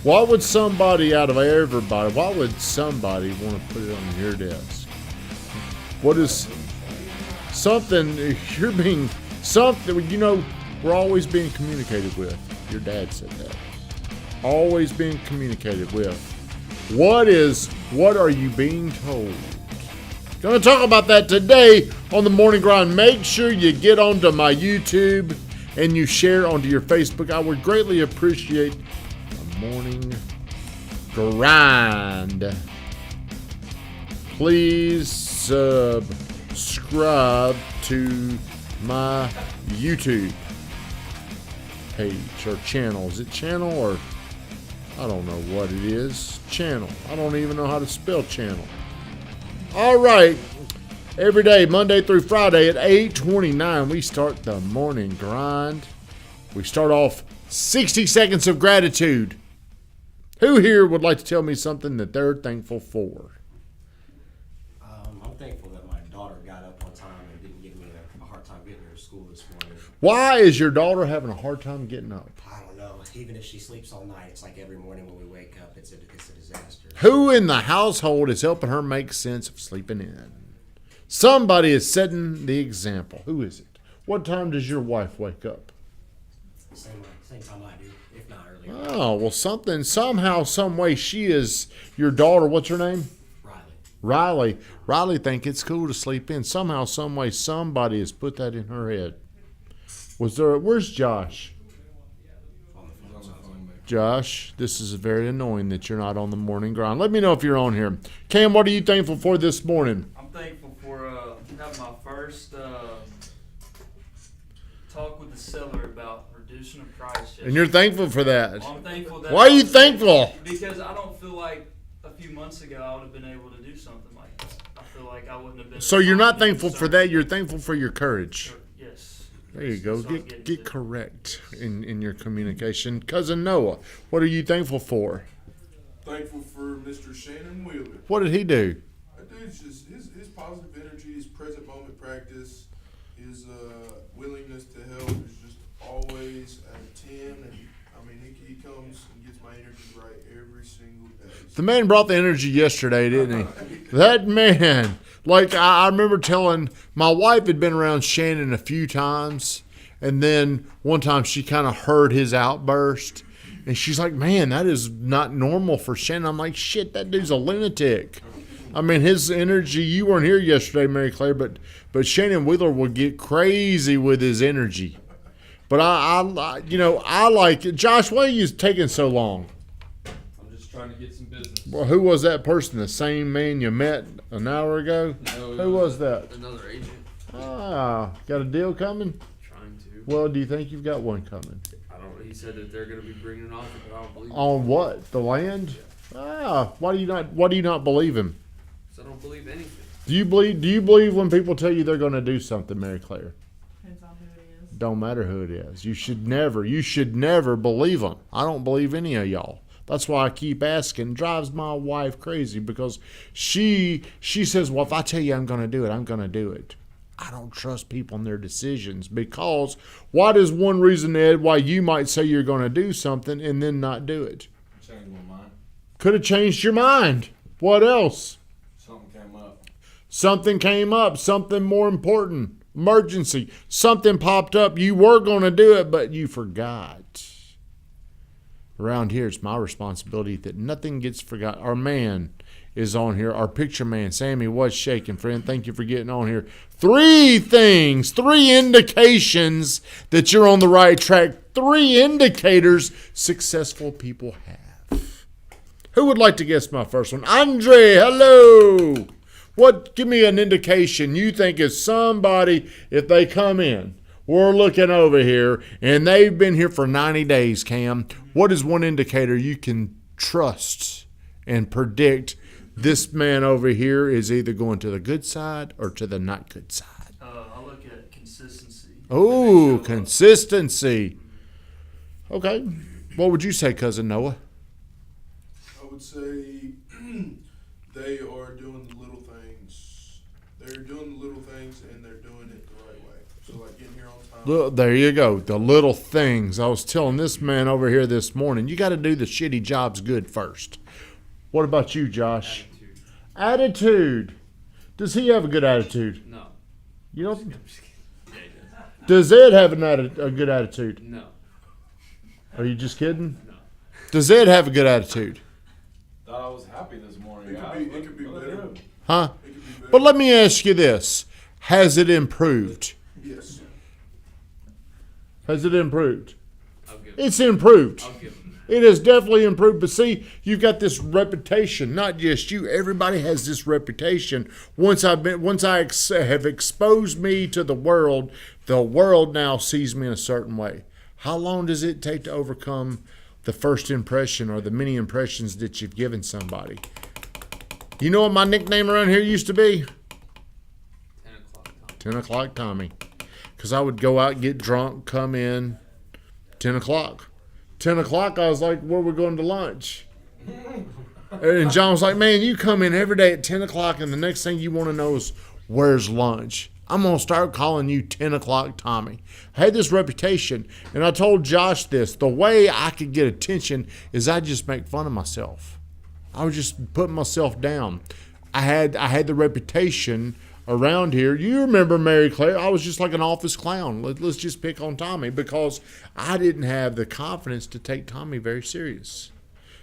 Why would somebody out of everybody, why would somebody want to put it on your desk? What is something, you're being, something, you know, we're always being communicated with. Your dad said that. Always being communicated with. What are you being told? Going to talk about that today on the Morning Grind. Make sure you get onto my YouTube and you share onto your Facebook. I would greatly appreciate the Morning Grind. Please subscribe to my YouTube page or channel. Is it channel or I don't know what it is. Channel. I don't even know how to spell channel. All right. Every day, Monday through Friday at 8:29, we start the Morning Grind. We start off 60 seconds of gratitude. Who here would like to tell me something that they're thankful for? I'm thankful that my daughter got up on time and didn't give me a hard time getting her to school this morning. Why is your daughter having a hard time getting up? I don't know. Even if she sleeps all night, it's like every morning when we wake up, it's a disaster. Who in the household is helping her make sense of sleeping in? Somebody is setting the example. Who is it? What time does your wife wake up? Same time I do, if not earlier. Oh, well, somehow, some way she is your daughter. What's her name? Riley. Riley think it's cool to sleep in. Somehow, some way, somebody has put that in her head. Where's Josh? Josh, this is very annoying that you're not on the Morning Grind. Let me know if you're on here. Cam, what are you thankful for this morning? I'm thankful for having my first talk with the seller about reducing the price. Yesterday. And you're thankful for that. Well, I'm thankful that. Why are you thankful? Because I don't feel like a few months ago I would have been able to do something like that. I feel like I wouldn't have been. So you're not thankful for that. You're thankful for your courage. Yes. There you go. Get correct in your communication. Cousin Noah, what are you thankful for? Thankful for Mr. Shannon Wheeler. What did he do? That dude's just his positive energy, his present moment practice, his willingness to help is just always at a 10. And I mean, he comes and gets my energy right every single day. The man brought the energy yesterday, didn't he? That man. Like, I remember telling, my wife had been around Shannon a few times, and then one time she kind of heard his outburst, and she's like, man, that is not normal for Shannon. I'm like, shit, that dude's a lunatic. I mean, his energy, you weren't here yesterday, Mary Claire, but Shannon Wheeler would get crazy with his energy. But I like it. Josh, why are you taking so long? I'm just trying to get some business. Well, who was that person? The same man you met an hour ago? No, Who was that? Another agent. Ah, got a deal coming? Trying to. Well, do you think you've got one coming? I don't. He said that they're going to be bringing an offer, but I don't believe it. On what? The land? Ah, why do you not believe him? Because I don't believe anything. Do you believe when people tell you they're going to do something, Mary Claire? Depends on who it is. Don't matter who it is. You should never believe them. I don't believe any of y'all. That's why I keep asking. It drives my wife crazy because she says, well, if I tell you I'm going to do it, I'm going to do it. I don't trust people and their decisions because what is one reason, Ed, why you might say you're going to do something and then not do it? Changed my mind. Could have changed your mind. What else? Something came up. Something came up. Something more important. Emergency. Something popped up. You were going to do it, but you forgot. Around here, it's my responsibility that nothing gets forgotten. Our man is on here. Our picture man, Sammy, what's shaking, friend? Thank you for getting on here. 3 things, 3 indications that you're on the right track. 3 indicators successful people have. Who would like to guess my first one? Andre, hello. Give me an indication you think is somebody, if they come in, we're looking over here, and they've been here for 90 days, Cam. What is one indicator you can trust and predict this man over here is either going to the good side or to the not good side? I look at consistency. Oh, consistency. Okay. What would you say, Cousin Noah? I would say they are doing the little things. They're doing the little things and they're doing it the right way. So like getting here on time. There you go. The little things. I was telling this man over here this morning, you got to do the shitty jobs good first. What about you, Josh? Attitude. Does he have a good attitude? No. You don't? I'm just kidding. Yeah, he Does Ed have a good attitude? does. No. Are you just kidding? No. Does Ed have a good attitude? Thought I was happy this morning. It could be better. Huh? It could be better. But let me ask you this. Has it improved? Yes. Has it improved? I'll give him. It's improved. I'll give him. It has definitely improved. But see, you've got this reputation. Not just you. Everybody has this reputation. Once I have exposed me to the world now sees me in a certain way. How long does it take to overcome the first impression or the many impressions that you've given somebody? You know what my nickname around here used to be? 10 o'clock. 10 o'clock Tommy. Because I would go out, get drunk, come in, 10 o'clock. 10 o'clock, I was like, where are we going to lunch? And John was like, man, you come in every day at 10 o'clock, and the next thing you want to know is, where's lunch? I'm going to start calling you 10 o'clock Tommy. I had this reputation, and I told Josh this. The way I could get attention is I just make fun of myself. I was just putting myself down. I had the reputation around here. You remember Mary Claire? I was just like an office clown. Let's just pick on Tommy because I didn't have the confidence to take Tommy very serious.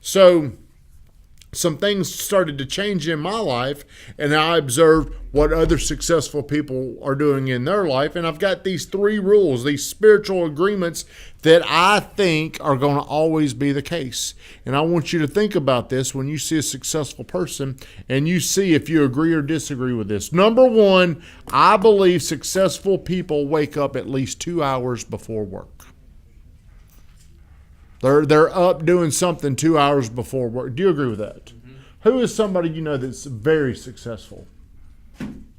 So some things started to change in my life, and I observed what other successful people are doing in their life. And I've got these 3 rules, these spiritual agreements that I think are going to always be the case. And I want you to think about this when you see a successful person and you see if you agree or disagree with this. Number 1, I believe successful people wake up at least 2 hours before work. They're up doing something 2 hours before work. Do you agree with that? Mm-hmm. Who is somebody you know that's very successful?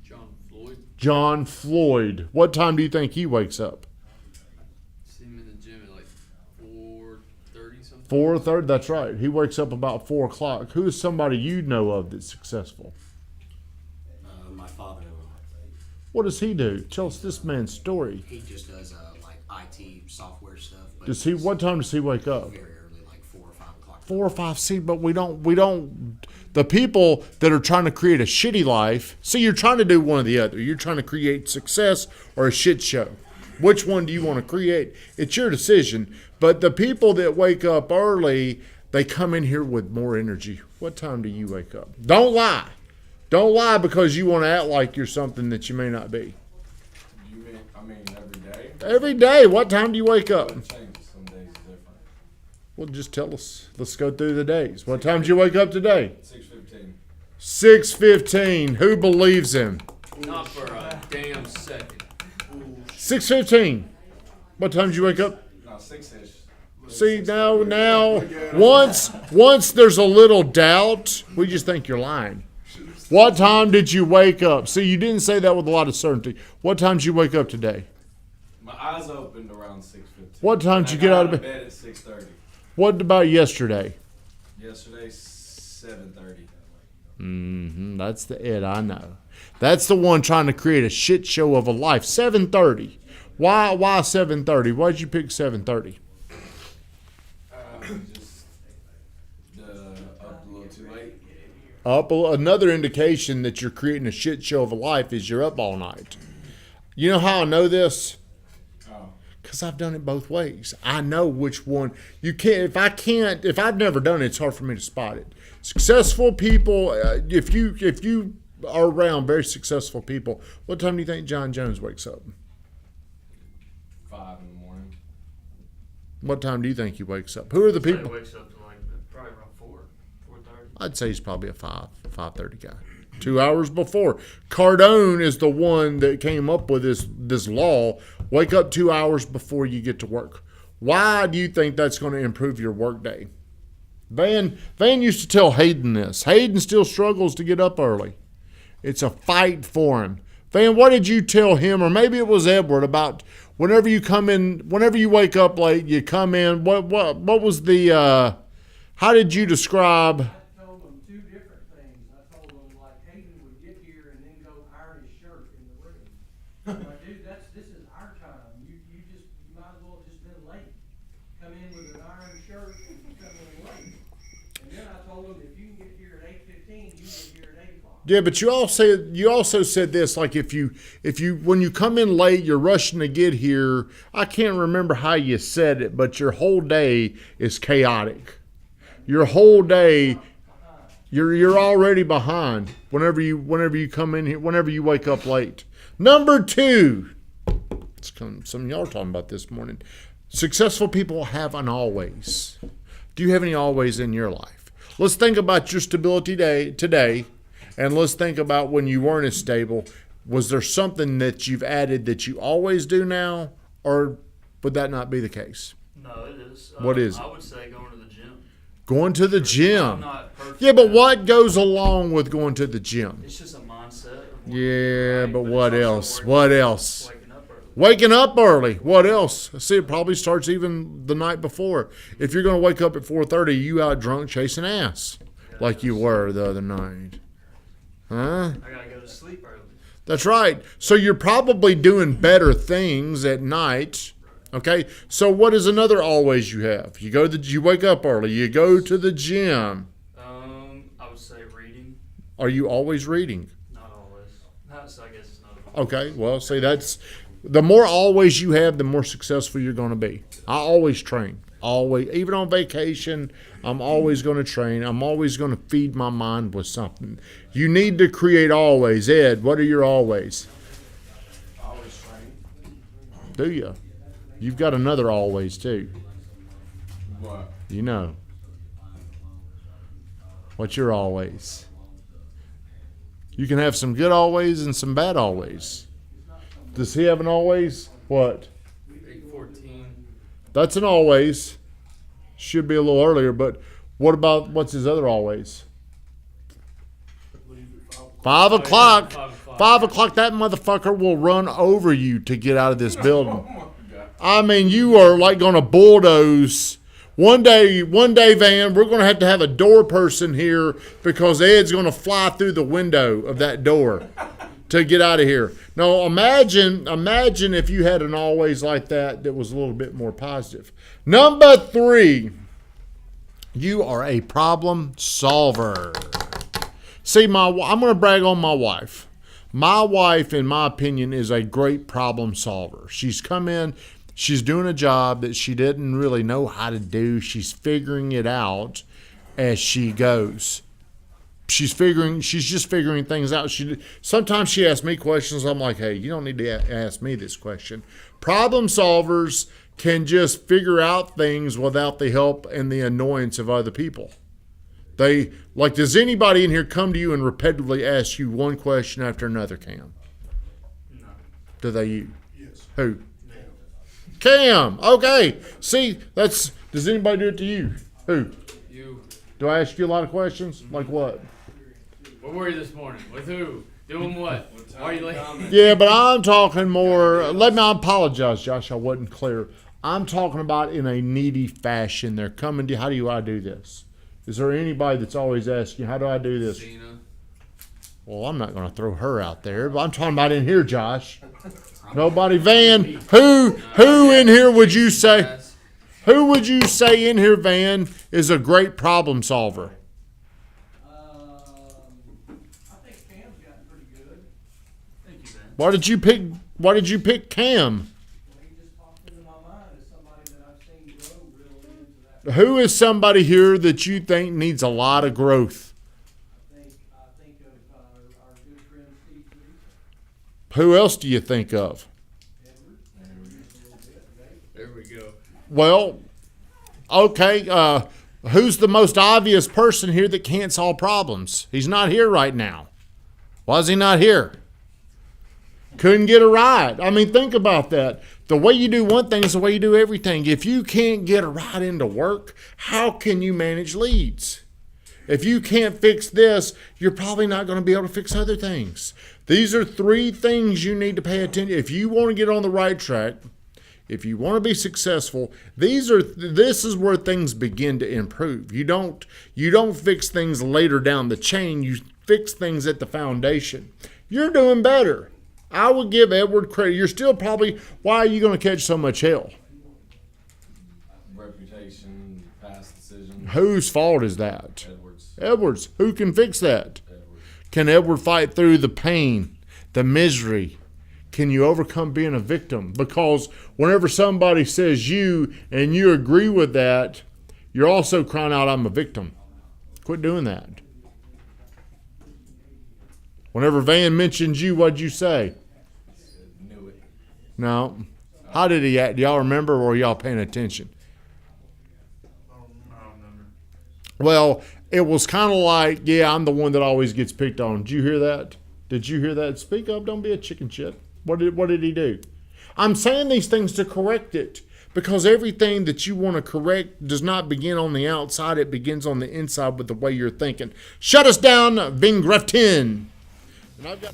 John Floyd. John Floyd. What time do you think he wakes up? See him in the gym at like 4:30 something. 4:30. That's right. He wakes up about 4 o'clock. Who is somebody you know of that's successful? My father-in-law. What does he do? Tell us this man's story. He just does like IT software stuff. But Does he? What time does he wake up? very early, like 4 or 5 o'clock. 4 or 5. See, but we don't. The people that are trying to create a shitty life. See, you're trying to do one or the other. You're trying to create success or a shit show. Which one do you want to create? It's your decision. But the people that wake up early, they come in here with more energy. What time do you wake up? Don't lie. Don't lie because you want to act like you're something that you may not be. You mean, I mean every day? Every day. What time do you wake up? It changes. Some days is different. Well, just tell us. Let's go through the days. What time did you wake up today? 6:15. 6:15. Who believes him? Not for a damn second. 6:15. What time did you wake up? No, 6-ish. See, now, once there's a little doubt, we just think you're lying. What time did you wake up? See, you didn't say that with a lot of certainty. What time did you wake up today? My eyes opened around 6:15. What time did you get out of bed? bed at 6:30. What about yesterday? Yesterday, 7:30. That's the Ed I know. That's the one trying to create a shit show of a life. 7:30. Why 7:30? Why'd you pick 7:30? Just up a little too late. Another indication that you're creating a shit show of a life is you're up all night. You know how I know this? Oh. Because I've done it both ways. I know which one you can't. If I've never done it, it's hard for me to spot it. Successful people, if you are around very successful people, what time do you think John Jones wakes up? 5 in the morning. What time do you think he wakes up? Who are the He people? wakes up to like probably around 4:30. I'd say he's probably a 5:30 guy. 2 hours before. Cardone is the one that came up with this law. Wake up 2 hours before you get to work. Why do you think that's going to improve your workday? Van used to tell Hayden this. Hayden still struggles to get up early. It's a fight for him. Van, what did you tell him, or maybe it was Edward, about whenever you wake up late, you come in, what was the, how did you describe? I told them 2 different things. I told them, like, Hayden would get here and then go iron his shirt in the room. I'm like, dude, this is our time. You shirt and come in late. And then I told him, if you can get here at 8:15, you get here at 8 o'clock. Yeah, but you also said this, like if you when you come in late, you're rushing to get here. I can't remember how you said it, but your whole day is chaotic. Your whole day, you're already behind whenever you come in here, whenever you wake up late. Number 2, it's some of y'all are talking about this morning. Successful people have an always. Do you have any always in your life? Let's think about your stability today, and let's think about when you weren't as stable. Was there something that you've added that you always do now, or would that not be the case? No, it is. What is it? I would say going to the gym. Going to the I'm gym. not perfect. Yeah, but what goes along with going to the gym? It's just a mindset. Of Yeah, right, but it's what also else? working- What else? Waking up early. Waking up early. What else? See, it probably starts even the night before. If you're going to wake up at 4:30, you out drunk chasing ass like you were the other night. Huh? I gotta go to sleep early. That's right. So you're probably doing better things at night. Okay? So what is another always you have? You wake up early. You go to the gym. I would say reading. Are you always reading? Not always. Not, so I guess it's not. Okay, well, see, that's the more always you have, the more successful you're going to be. I always train. Always, even on vacation, I'm always going to train. I'm always going to feed my mind with something. You need to create always. Ed, what are your always? Always train. Do you? You've got another always too. What? You know. What's your always? You can have some good always and some bad always. Does he have an always? What? 8:14. That's an always. Should be a little earlier, but what's his other always? Leave at 5 o'clock. 5 o'clock. 5 o'clock. 5 o'clock, that motherfucker will run over you to get out of this building. Oh my God. I mean, you are like going to bulldoze. One day, Van, we're going to have a door person here because Ed's going to fly through the window of that door to get out of here. Now, imagine if you had an always like that was a little bit more positive. Number 3, you are a problem solver. See, I'm going to brag on my wife. My wife, in my opinion, is a great problem solver. She's come in. She's doing a job that she didn't really know how to do. She's figuring it out as she goes. She's just figuring things out. Sometimes she asks me questions. I'm like, hey, you don't need to ask me this question. Problem solvers can just figure out things without the help and the annoyance of other people. Does anybody in here come to you and repetitively ask you one question after another, Cam? No. Do they? Yes. Who? Cam. Okay. See, does anybody do it to you? Who? You. Do I ask you a lot of questions? Like what? Where were you this morning? With who? Doing what? Why are you late? Yeah, but I'm talking more. I apologize, Josh. I wasn't clear. I'm talking about in a needy fashion. They're coming to. How do I do this? Is there anybody that's always asking, how do I do this? Cena. Well, I'm not going to throw her out there, but I'm talking about in here, Josh. Nobody. Van, who in here would you say? Who would you say in here, Van, is a great problem solver? I think Cam's gotten pretty good. Thank you, Ben. Why did you pick Cam? Well, he just popped into my mind as somebody that I've seen grow really into that. Who is somebody here that you think needs a lot of growth? I think of our good friend Steve Teresa. Who else do you think of? Edward. There we go. Well, okay. Who's the most obvious person here that can't solve problems? He's not here right now. Why is he not here? Couldn't get a ride. I mean, think about that. The way you do one thing is the way you do everything. If you can't get a ride into work, how can you manage leads? If you can't fix this, you're probably not going to be able to fix other things. These are 3 things you need to pay attention. If you want to get on the right track, if you want to be successful, this is where things begin to improve. You don't fix things later down the chain. You fix things at the foundation. You're doing better. I would give Edward credit. You're still probably, why are you going to catch so much hell? reputation, past decisions. Whose fault is that? Edwards. Edwards. Who can fix that? Edwards. Can Edward fight through the pain, the misery? Can you overcome being a victim? Because whenever somebody says you and you agree with that, you're also crying out, I'm a victim. Quit doing that. Whenever Van mentions you, what'd you say? Knew it. No. How did he act? Do y'all remember, or are y'all paying attention? I don't remember. Well, it was kind of like, yeah, I'm the one that always gets picked on. Did you hear that? Did you hear that? Speak up. Don't be a chicken shit. What did he do? I'm saying these things to correct it, because everything that you want to correct does not begin on the outside. It begins on the inside with the way you're thinking. Shut us down, Vingretin. And I've got...